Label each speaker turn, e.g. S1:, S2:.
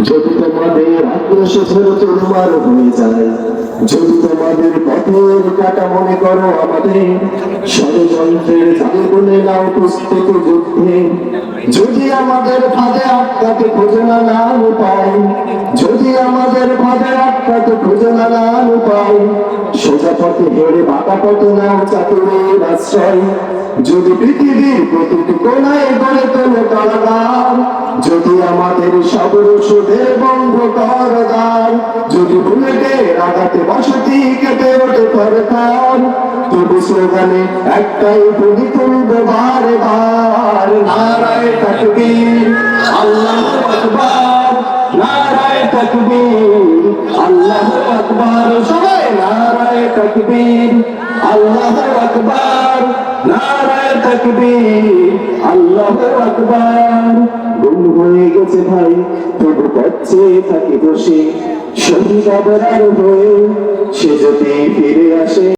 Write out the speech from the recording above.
S1: যদি তোমাদের আক্রোশ ঝরে চুরমার হয়ে যায়, যদি তোমাদের পথের কাটা মনে করো আমাদের, ষড়যন্ত্রের জালে বলে নাও প্রস্তুত যুদ্ধে, যদি আমাদের ফাঁদে আটকাতে খুঁজে না নাম উপায়, যদি আমাদের ফাঁদে আটকাতে খুঁজে না নাম উপায়, সোজা পথে হেরে বাঁকা পথে নাও চাতুরের আশ্রয়, যদি পৃথিবীর প্রতিটি কোণায় গড়ে তোলো কারাগার, যদি আমাদের সবর সুদের বন্ধ করদার, যদি বুলেটের আঘাতে বসতি কেটে ওঠে পরকার, তবু স্লোগানে একটাই ধ্বনি তুলবে বারে বার, নারায়ে তাকবীর আল্লাহু আকবার, নারায়ে তাকবীর আল্লাহু আকবার, সবাই নারায়ে তাকবীর আল্লাহু আকবার, নারায়ে তাকবীর আল্লাহু আকবার। গুম হয়ে গেছে ভাই তবু পথে থাকি বসে, শহীদ আবরার হয়ে সে যদি ফিরে আসে।